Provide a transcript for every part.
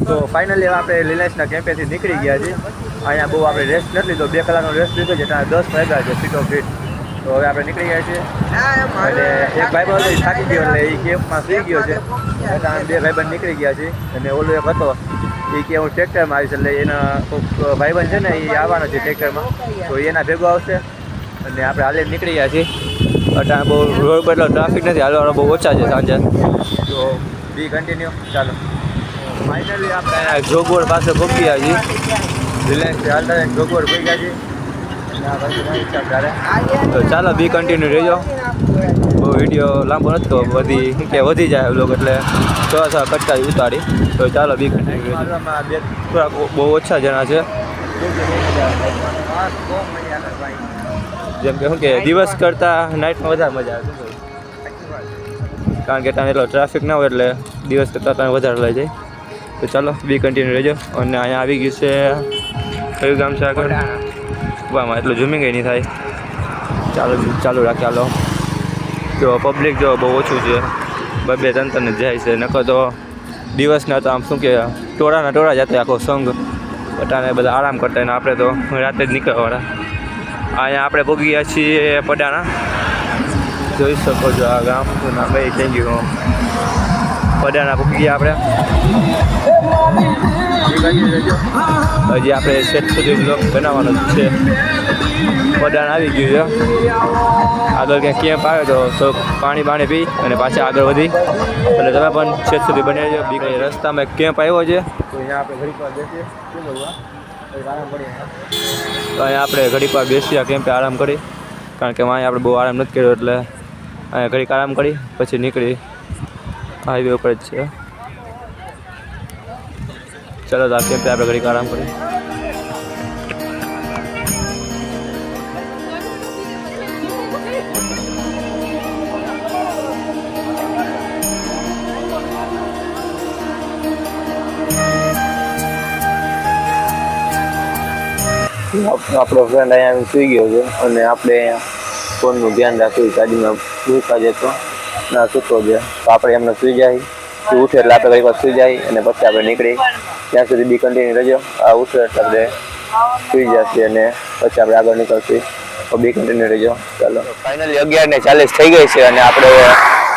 તો ફાઇનલી આપણે રિલાયન્સના કેમ્પેથી નીકળી ગયા છીએ. અહીંયા બહુ આપણે રેસ્ટ નથી લીધો, 2 કલાકનો રેસ્ટ લીધો છે. ત્યાં 10 વાગ્યા છે સીટો ફીટ. તો હવે આપણે નીકળી ગયા છીએ. અને એક ભાઈબંધ થાકી ગયો એટલે એ કેમ્પમાં સુઈ ગયો છે. એટલે અમે 2 ભાઈબંધ નીકળી ગયા છીએ. અને ઓલો એક હતો એ કે હું ટ્રેક્ટરમાં આવીશ, એટલે એના ભાઈબંધ છે ને એ આવવાનો છે ટ્રેક્ટરમાં, તો એના ભેગો આવશે. અને આપણે હાલે નીકળી ગયા છીએ. અત્યારે બહુ રોડ પર એટલો ટ્રાફિક નથી, હાલવાનો બહુ ઓછા છે સાંજે. તો બી કન્ટિન્યુ ચાલો. ફાઇનલી આપણે જોગવડ પાસે પહોંચી ગયા છીએ. રિલાયન્સ હાલતા જોગવડ પહોંચી ગયા છીએ. તો ચાલો બી કન્ટિન્યુ રહેજો. બહુ વિડીયો લાંબો નથી તો વધી જાય લોક, એટલે થોડા કટકા ઉતારી. તો ચાલો બી કન્ટિન્યુ રહેજો. થોડાક બહુ ઓછા જણા છે, જેમ કે શું કે દિવસ કરતાં નાઇટમાં વધારે મજા આવે, કારણ કે ત્યાં એટલો ટ્રાફિક ના હોય એટલે દિવસ કરતાં ત્યાં વધારે લઈ જાય. તો ચાલો બી કન્ટિન્યુ રહેજો. અને અહીંયા આવી ગયું છે, કયું ગામ છે આગળ વામાં, એટલું ઝૂમિંગ નહીં થાય. ચાલુ રાખી હાલો. જો પબ્લિક જો બહુ ઓછું છે, 2-3 જ જાય છે. નકર તો દિવસના તો આમ શું કે ટોળાના ટોળા જતા આખો સંઘ, બટાને બધા આરામ કરતા. ને આપણે તો રાતે જ નીકળવાવાળા. અહીંયા આપણે પહોંચી ગયા છીએ પડાણા. જોઈ શકો છો આ ગામ નામ થઈ ગયું પડાણા. પહોંચી ગયા આપણે. હજી આપણે સેટ સુધી બ્લોગ બનાવવાનો જ છે. પડાણા આવી ગયું છે. આગળ ક્યાંક કેમ્પ આવે તો પાણી પી અને પાછા આગળ વધી, એટલે તમે પણ સેટ સુધી બની રહેજો. બી રસ્તામાં એક કેમ્પ આવ્યો છે, તો અહીંયા આપણે ઘડીક વાર બેસીએ. તો અહીંયા આપણે ઘડીક વાર બેસીએ કેમ્પે, આરામ કરી. કારણ કે અહીંયા આપણે બહુ આરામ નથી કર્યો, એટલે અહીંયા ઘડીક આરામ કરી પછી નીકળી હાઈવે ઉપર જ છે. ચલો તો આ કેમ્પે આપણે ઘડીક આરામ કરી. આપણો ફ્રેન્ડ અહીંયા સુઈ ગયો છે, અને આપણે ફોનનું ધ્યાન રાખ્યું. ગાડીમાં ભૂખા જતો ના સૂતો છે, તો આપણે એમને સુઈ જાય. ઉઠે એટલે આપણે ઘણી વાર સુઈ જાય, અને પછી આપણે નીકળી. ત્યાં સુધી બી કન્ટિન્યુ રહેજો. આ ઉઠે એટલે આપણે સુઈ જશે, અને પછી આપણે આગળ નીકળશું. તો બી કન્ટિન્યુ રહેજો. ચાલો ફાઇનલી 11:40 થઈ ગઈ છે, અને આપણે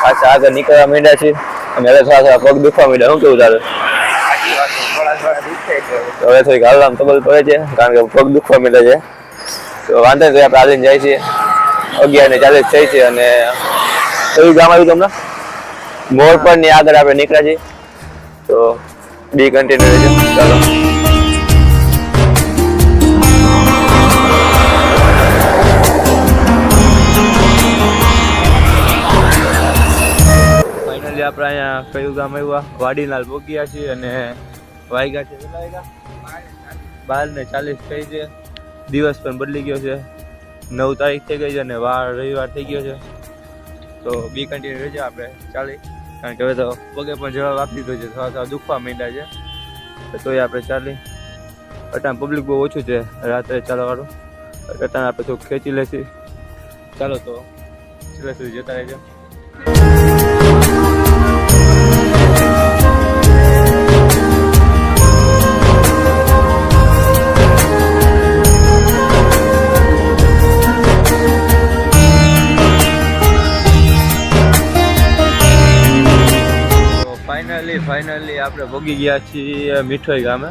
પાછા આગળ નીકળવા માંડ્યા છીએ. અને હવે થોડા પગ દુખવા માંડ્યા. શું કેવું તારું? હવે થોડીક હાલવામાં તબલ પડે છે, કારણ કે પગ દુખવા માંડે છે. તો વાંધો નહીં, આપણે હાલીને જાય છીએ. 11:40 થઈ છે, અને કયું ગામ આવ્યું તમને? મોરપરની આગળ આપણે નીકળ્યા છીએ. તો બી કન્ટિન્યુ રહેજો. ચાલો ફાઇનલી આપણે અહીંયા કયું ગામ આવ્યું? વાડીનાલ પહોંચ્યા છીએ. અને વાગ્યા છે 12:40 થઈ છે. દિવસ પણ બદલી ગયો છે, 9 તારીખ થઈ ગઈ છે, અને રવિવાર થઈ ગયો છે. તો બી કન્ટિન્યુ રહેજો. આપણે ચાલી, કારણ કે હવે તો પગે પણ જવાબ આપી દીધો છે, થોડા દુખવા માંડ્યા છે. તોય આપણે ચાલી. અટાણ પબ્લિક બહુ ઓછું છે રાત્રે ચાલવાવાળું, અટાણ આપણે થોડુંક ખેંચી લેશી. ચાલો તો છેલ્લે સુધી જતા રહેજો. ફાઇનલી આપણે ભોગી ગયા છીએ મીઠોઈ ગામે.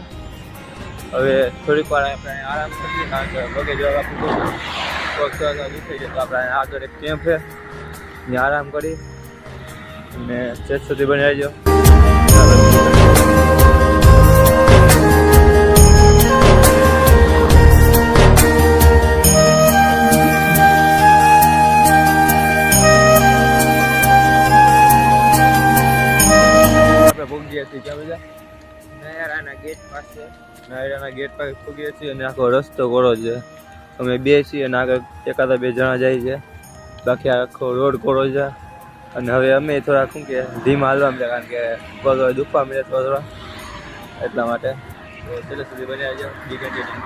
હવે થોડીક વાર આપણે આરામ કરીએ, કારણ કે પગે જવાબ આપી દઉં દુખાઈ જાય. તો આપણે આગળ એક કેમ્પ છે, ત્યાં આરામ કરી અને સેટ સુધી બની રહેજો. નહેરાના ગેટ પાસે પહોંચીએ છીએ, અને આખો રસ્તો કોરો છે. અમે 2 છીએ, અને આગળ એકાદા 2 જણા જાય છે. બાકી આખો રોડ કોરો છે. અને હવે અમે થોડા શું કે ધીમા હાલવા મળે, કારણ કે પગ દુખવા મળે થોડા, એટલા માટે. તો છેલ્લે સુધી બની આવજો. બી કન્ટિન્યુ.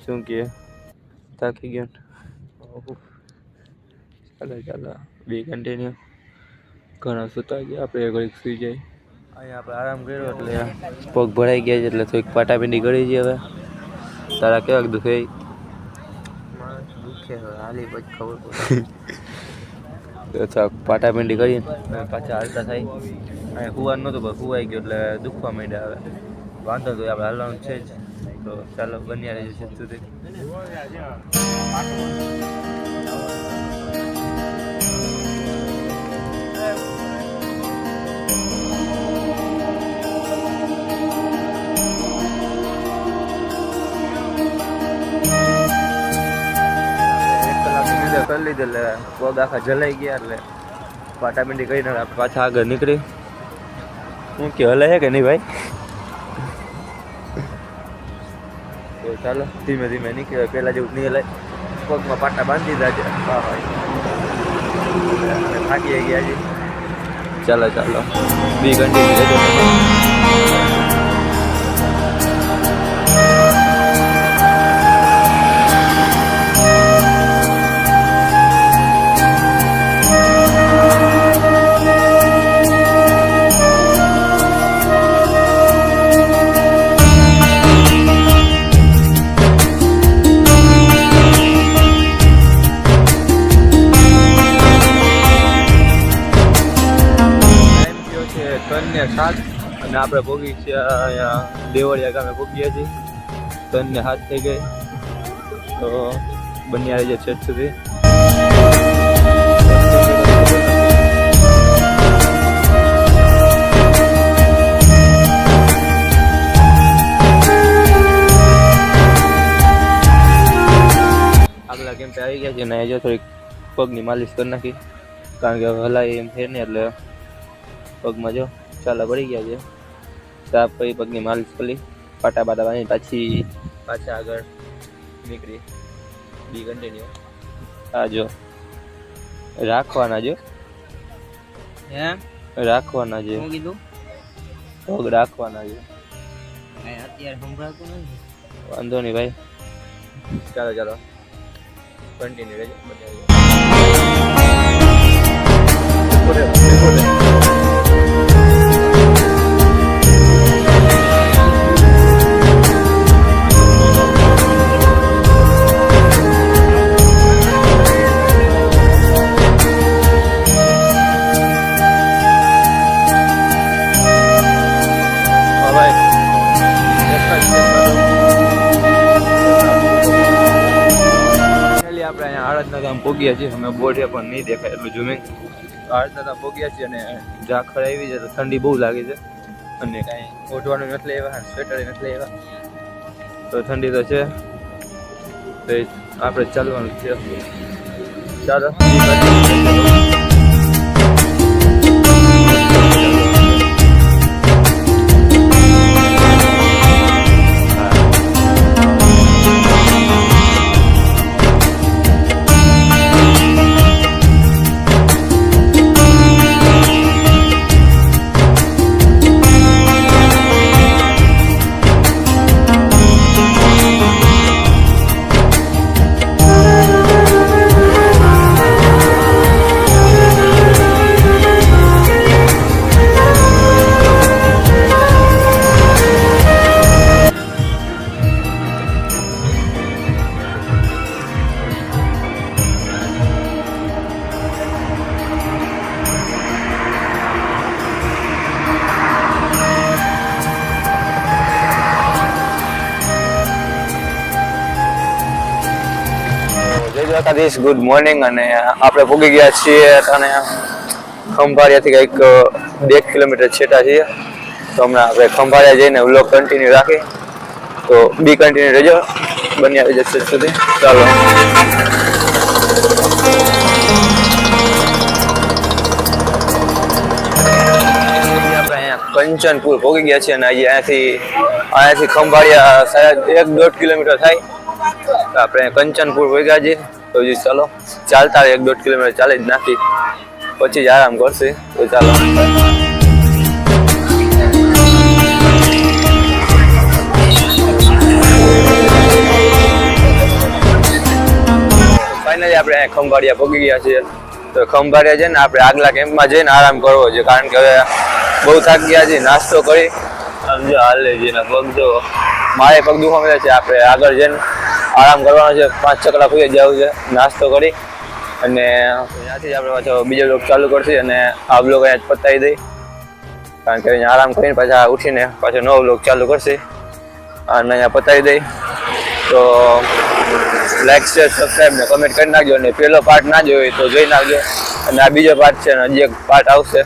શું કે થાકી ગયો ચાલો બી કન્ટિન્યુ ઘણા સુતા ગયા આપણે ઘડીક સુઈ જાય અહીંયા આપણે આરામ કર્યો એટલે પગ ભરાઈ ગયા છે એટલે થોડીક પાટાપિંડી ગળી છે હવે તારા કેવાક દુખે દુખે હાલી પછી ખબર પડે પાટાપિંડી કરીને પાછા હાલતા થાય અહીંયા હુવાનું નહોતું પણ હુવાઈ ગયો એટલે દુખવા માંડ્યા હવે વાંધો તો આપણે હાલવાનું છે જ તો ચાલો બન્યા રહેજો છે સુધી કરી લીધે એટલે પગ આખા જલાઈ ગયા એટલે પાટાપિંડી કરીને પાછા આગળ નીકળી શું કે હલે છે કે નહીં ભાઈ તો ચાલો ધીમે ધીમે નીકળે પહેલા જેવું નહીં હલાય પગમાં પાટા બાંધી દીધા છે થાકી ગયા છે ચાલો ચાલો બી કન્ટિન્યુ સાત અને આપણે ભોગી છે અહીંયા દેવળિયા ગામે ભોગીએ છીએ 3:07 થઈ ગઈ તો બન્યા રહી છે છેક સુધી આગલા કેમ્પે આવી ગયા છે ને જો થોડીક પગની માલિશ કરી નાખી કારણ કે હલાય એમ છે ને એટલે પગમાં જો ચાલા પડી ગયા છે સાફ કરી પગની માલિશ કરી પાટા બાટા બાંધી પાછી પાછા આગળ નીકળી બી કન્ટિન્યુ આ જો રાખવાના જો રાખવાના છે પગ રાખવાના છે અત્યારે સંભળાતું નથી વાંધો નહીં ભાઈ ચાલો ચાલો કન્ટિન્યુ રહેજો પોગ્યા છીએ અમે બોર્ડે પણ નહીં દેખાય એટલું ઝૂમિંગ આડતા પોગ્યા છીએ અને ઝાખર આવી છે તો ઠંડી બહુ લાગે છે અને કાંઈ ઓઢવાનું નથી લેવા સ્વેટર નથી લેવા તો ઠંડી તો છે તો આપણે ચાલવાનું છે ચાલો દ્વારકાધીશ ગુડ મોર્નિંગ અને આપણે પહોંચી ગયા છીએ અને ખંભાળિયાથી કંઈક 2 કિલોમીટર છેટા છીએ તો હમણાં આપણે ખંભાળિયા જઈને વ્લોગ કન્ટિન્યુ રાખી તો બી કન્ટિન્યુ રહેજો બન્યા રહેજો છેક સુધી ચાલો કંચનપુર પહોંચી ગયા છીએ અને અહીંયાથી ખંભાળિયા શાયદ 1-1.5 કિલોમીટર થાય તો આપણે કંચનપુર પહોંચ્યા છીએ તો જી ચાલો ચાલતા 1-1.5 કિલોમીટર ચાલી જ નાખી પછી જ આરામ કરશે તો ચાલો ફાઇનલી આપણે ખંભાળિયા પહોંચી ગયા છીએ. તો ખંભાળિયા છે ને આપણે આગલા કેમ્પમાં જઈને આરામ કરવો છે, કારણ કે હવે બહુ થાકી ગયા છે. નાસ્તો કરી સમજો હાલે છે ને પગ જો મારે પગ દુખવા મળે છે. આપણે આગળ જઈને આરામ કરવાનો છે, 5-6 કલાક સુધી જવું છે. નાસ્તો કરી અને ત્યાંથી જ આપણે પાછો બીજો બ્લોગ ચાલુ કરશે અને આ બ્લોગ અહીંયા પતાવી દઈ, કારણ કે અહીંયા આરામ કરીને પાછા ઉઠીને પાછો નવો બ્લોગ ચાલુ કરશે અને અહીંયા પતાવી દઈ. તો લાઈક શેર સબસ્ક્રાઈબ ને કમેન્ટ કરી નાખજો, અને પહેલો પાર્ટ ના જોયો તો જોઈ નાખજો. અને આ બીજો પાર્ટ છે અને હજી એક પાર્ટ આવશે,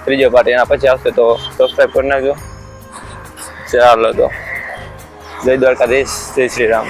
ત્રીજો પાર્ટ એના પછી આવશે, તો સબસ્ક્રાઈબ કરી નાખજો. ચાલો તો જય દ્વારકાધીશ, જય શ્રી રામ.